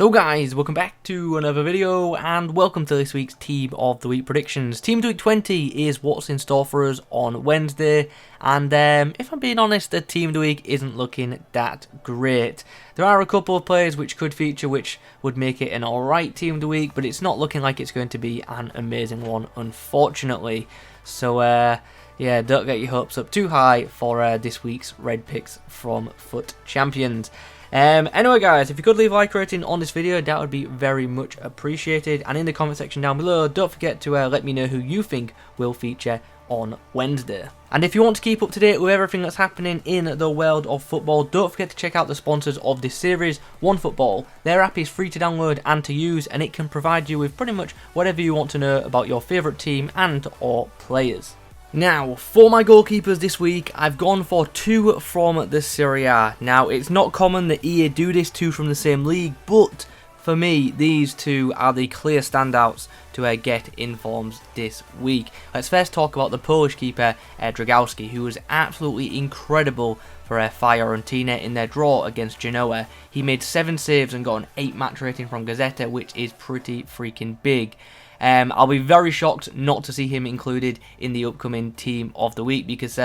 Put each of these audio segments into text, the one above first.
So guys, welcome back to another video and welcome to this week's Team of the Week predictions. Team of the Week 20 is what's in store for us on Wednesday, and if I'm being honest, the Team of the Week isn't looking that great. There are a couple of players which could feature which would make it an alright Team of the Week, but it's not looking like it's going to be an amazing one, unfortunately. So yeah, don't get your hopes up too high for this week's red picks from Foot Champions. Anyway guys, if you could leave a like rating on this video, that would be very much appreciated, and in the comment section down below, don't forget to let me know who you think will feature on Wednesday. And if you want to keep up to date with everything that's happening in the world of football, don't forget to check out the sponsors of this series, OneFootball. Their app is free to download and to use, and it can provide you with pretty much whatever you want to know about your favourite team and or players. Now, for my goalkeepers this week, I've gone for two from the Serie A. Now, it's not common that EA do this, two from the same league, but for me, these two are the clear standouts to get informs this week. Let's first talk about the Polish keeper, Dragowski, who was absolutely incredible for Fiorentina in their draw against Genoa. He made 7 saves and got an 8 match rating from Gazzetta, which is pretty freaking big. I'll be very shocked not to see him included in the upcoming Team of the Week because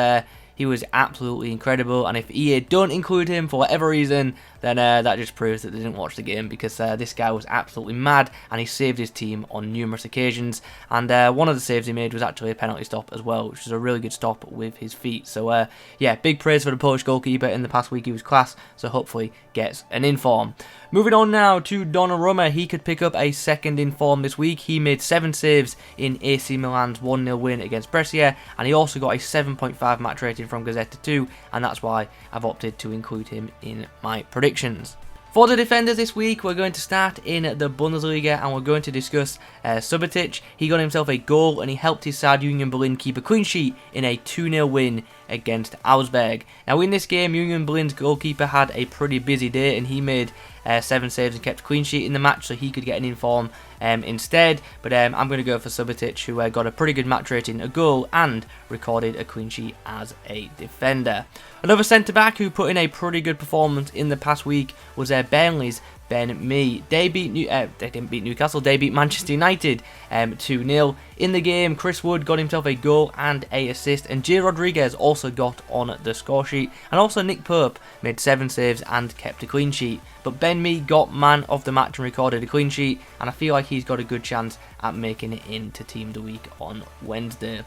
he was absolutely incredible, and if EA don't include him for whatever reason, then that just proves that they didn't watch the game, because this guy was absolutely mad and he saved his team on numerous occasions, and one of the saves he made was actually a penalty stop as well, which was a really good stop with his feet. So yeah, big praise for the Polish goalkeeper. In the past week he was class, so hopefully gets an inform. Moving on now to Donnarumma, he could pick up a second inform this week. He made 7 saves in AC Milan's 1-0 win against Brescia, and he also got a 7.5 match rating from Gazzetta too, and that's why I've opted to include him in my predictions. For the defenders this week, we're going to start in the Bundesliga and we're going to discuss Subotic. He got himself a goal and he helped his side Union Berlin keep a clean sheet in a 2-0 win against Augsburg. Now in this game, Union Berlin's goalkeeper had a pretty busy day and he made 7 saves and kept a clean sheet in the match, so he could get an inform instead. But I'm going to go for Subotic, who got a pretty good match rating, a goal, and recorded a clean sheet as a defender. Another centre-back who put in a pretty good performance in the past week was Burnley's Ben Mee. They didn't beat Newcastle, they beat Manchester United 2-0. In the game, Chris Wood got himself a goal and a assist, and Jay Rodriguez also got on the score sheet, and also Nick Pope made 7 saves and kept a clean sheet. But Ben Mee got man of the match and recorded a clean sheet, and I feel like he's got a good chance at making it into Team of the Week on Wednesday.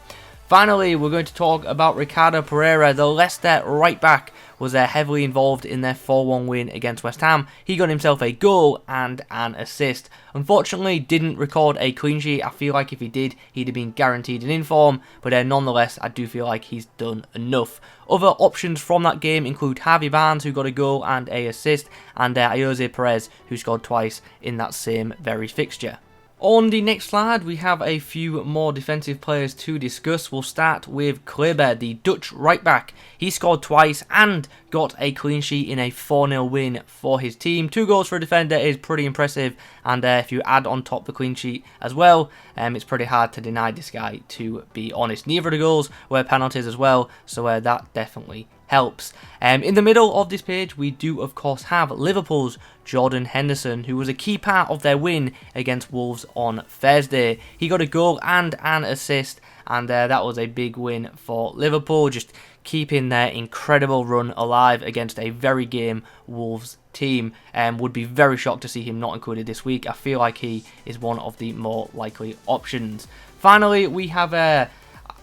Finally, we're going to talk about Ricardo Pereira. The Leicester right back was heavily involved in their 4-1 win against West Ham. He got himself a goal and an assist. Unfortunately, didn't record a clean sheet. I feel like if he did, he'd have been guaranteed an inform, but nonetheless, I do feel like he's done enough. Other options from that game include Harvey Barnes, who got a goal and a assist, and Jose Perez, who scored twice in that same very fixture. On the next slide, we have a few more defensive players to discuss. We'll start with Kleber, the Dutch right back. He scored twice and got a clean sheet in a 4-0 win for his team. 2 goals for a defender is pretty impressive, and if you add on top the clean sheet as well, it's pretty hard to deny this guy, to be honest. Neither of the goals were penalties as well, so that definitely helps. In the middle of this page, we do of course have Liverpool's Jordan Henderson, who was a key part of their win against Wolves on Thursday. He got a goal and an assist, and that was a big win for Liverpool, just keeping their incredible run alive against a very game Wolves team. Would be very shocked to see him not included this week. I feel like he is one of the more likely options. Finally, we have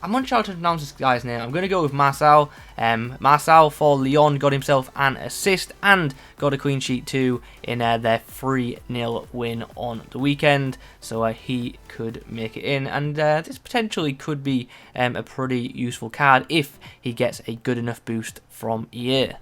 I'm unsure how to pronounce this guy's name. I'm going to go with Marcel. Marcel for Lyon got himself an assist and got a clean sheet too in their 3-0 win on the weekend. So he could make it in, and this potentially could be a pretty useful card if he gets a good enough boost from EA.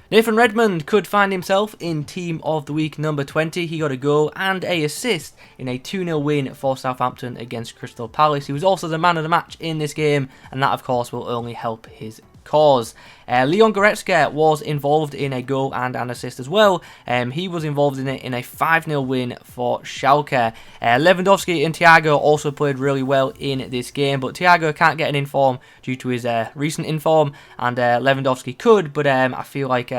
Nathan Redmond could find himself in Team of the Week number 20. He got a goal and a assist in a 2-0 win for Southampton against Crystal Palace. He was also the man of the match in this game, and that of course will only help his cause. Leon Goretzka was involved in a goal and an assist as well. He was involved in it in a 5-0 win for Schalke. Lewandowski and Thiago also played really well in this game, but Thiago can't get an inform due to his recent inform, and Lewandowski could, but I feel like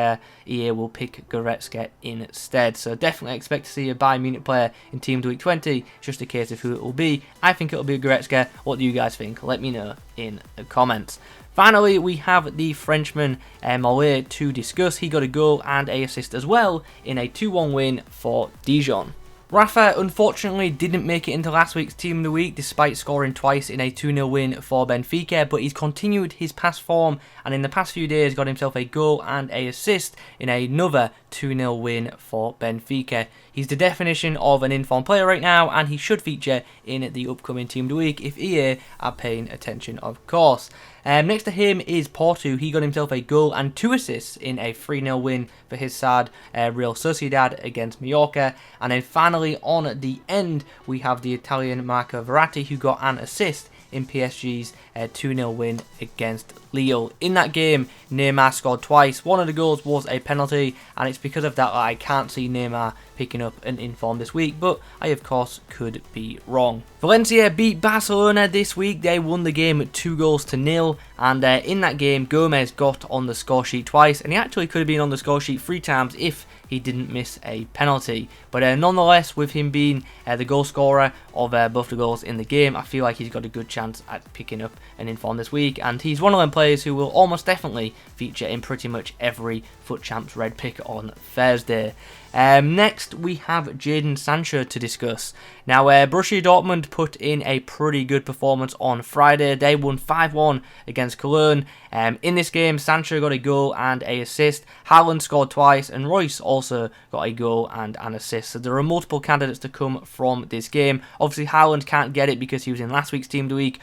EA will pick Goretzka instead. So definitely expect to see a Bayern Munich player in Team of the Week 20. It's just a case of who it will be. I think it will be Goretzka. What do you guys think? Let me know in the comments. Finally, we have the Frenchman Mollet to discuss. He got a goal and an assist as well in a 2-1 win for Dijon. Rafa unfortunately didn't make it into last week's Team of the Week despite scoring twice in a 2-0 win for Benfica, but he's continued his past form and in the past few days got himself a goal and an assist in another 2-0 win for Benfica. He's the definition of an informed player right now, and he should feature in the upcoming Team of the Week if EA are paying attention, of course. Next to him is Porto. He got himself a goal and 2 assists in a 3-0 win for his side, Real Sociedad against Mallorca. And then finally on the end, we have the Italian Marco Verratti, who got an assist in PSG's 2-0 win against Lille. In that game, Neymar scored twice. One of the goals was a penalty, and it's because of that I can't see Neymar picking up an inform this week, but I of course could be wrong. Valencia beat Barcelona this week. They won the game 2-0, and in that game Gomez got on the score sheet twice, and he actually could have been on the score sheet 3 times if he didn't miss a penalty. But nonetheless, with him being the goal scorer of both the goals in the game, I feel like he's got a good chance at picking up an inform this week, and he's one of them players who will almost definitely feature in pretty much every FUT Champs Red pick on Thursday. Next, we have Jadon Sancho to discuss. Now, Borussia Dortmund put in a pretty good performance on Friday. They won 5-1 against Cologne. In this game, Sancho got a goal and an assist. Haaland scored twice, and Royce also got a goal and an assist. So there are multiple candidates to come from this game. Obviously, Haaland can't get it because he was in last week's Team of the Week.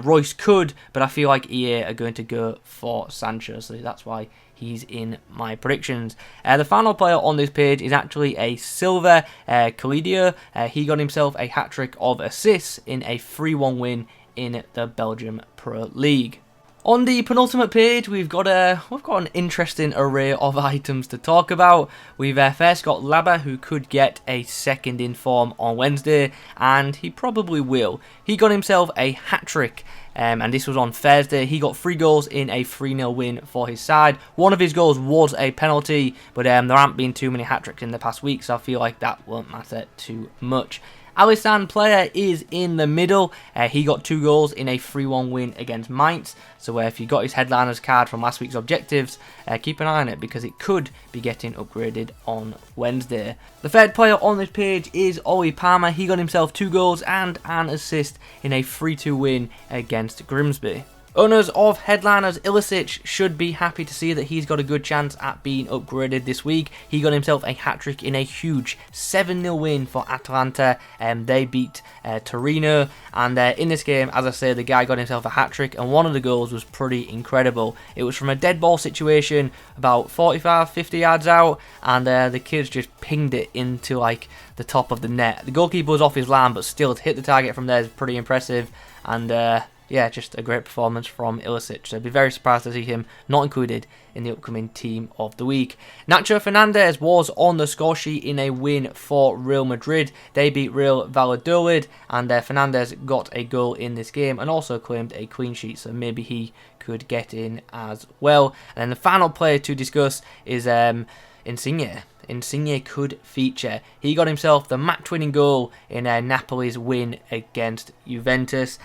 Royce could, but I feel like EA are going to go for Sancho, so that's why he's in my predictions. The final player on this page is actually a Silva, Calidio. He got himself a hat-trick of assists in a 3-1 win in the Belgium Pro League. On the penultimate page, we've got an interesting array of items to talk about. We've first got Laba, who could get a second inform on Wednesday, and he probably will. He got himself a hat-trick, and this was on Thursday. He got 3 goals in a 3-0 win for his side. One of his goals was a penalty, but there haven't been too many hat-tricks in the past week, so I feel like that won't matter too much. Alisson Player is in the middle. He got 2 goals in a 3-1 win against Mainz. So if you got his headliners card from last week's objectives, keep an eye on it because it could be getting upgraded on Wednesday. The third player on this page is Oli Palmer. He got himself 2 goals and an assist in a 3-2 win against Grimsby. Owners of headliners Ilicic should be happy to see that he's got a good chance at being upgraded this week. He got himself a hat-trick in a huge 7-0 win for Atalanta. They beat Torino, and in this game, as I say, the guy got himself a hat-trick, and one of the goals was pretty incredible. It was from a dead ball situation about 45-50 yards out, and the kids just pinged it into like the top of the net. The goalkeeper was off his line, but still to hit the target from there is pretty impressive, and yeah, just a great performance from Ilicic. So I'd be very surprised to see him not included in the upcoming Team of the Week. Nacho Fernandez was on the score sheet in a win for Real Madrid. They beat Real Valladolid, and Fernandez got a goal in this game and also claimed a clean sheet, so maybe he could get in as well. And then the final player to discuss is Insigne. Insigne could feature. He got himself the match-winning goal in Napoli's win against Juventus.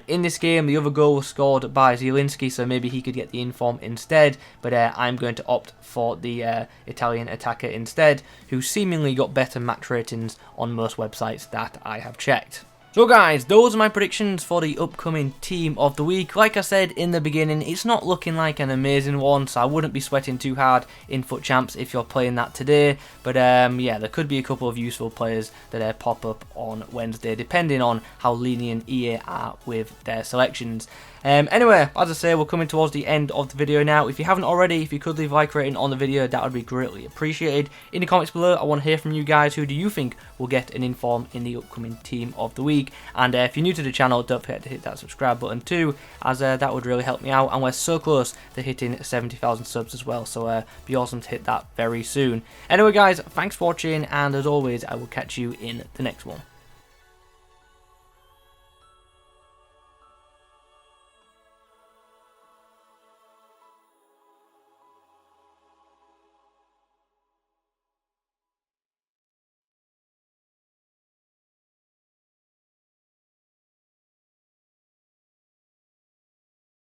In this game, the other goal was scored by Zielinski, so maybe he could get the inform instead. But I'm going to opt for the Italian attacker instead, who seemingly got better match ratings on most websites that I have checked. So guys, those are my predictions for the upcoming Team of the Week. Like I said in the beginning, it's not looking like an amazing one, so I wouldn't be sweating too hard in FUT Champs if you're playing that today. But yeah, there could be a couple of useful players that pop up on Wednesday, depending on how lenient EA are with their selections. Anyway, as I say, we're coming towards the end of the video now. If you haven't already, if you could leave a like rating on the video, that would be greatly appreciated. In the comments below, I want to hear from you guys. Who do you think will get an inform in the upcoming Team of the Week? And if you're new to the channel, don't forget to hit that subscribe button too, as that would really help me out. And we're so close to hitting 70,000 subs as well, so be awesome to hit that very soon. Anyway guys, thanks for watching, and as always, I will catch you in the next one.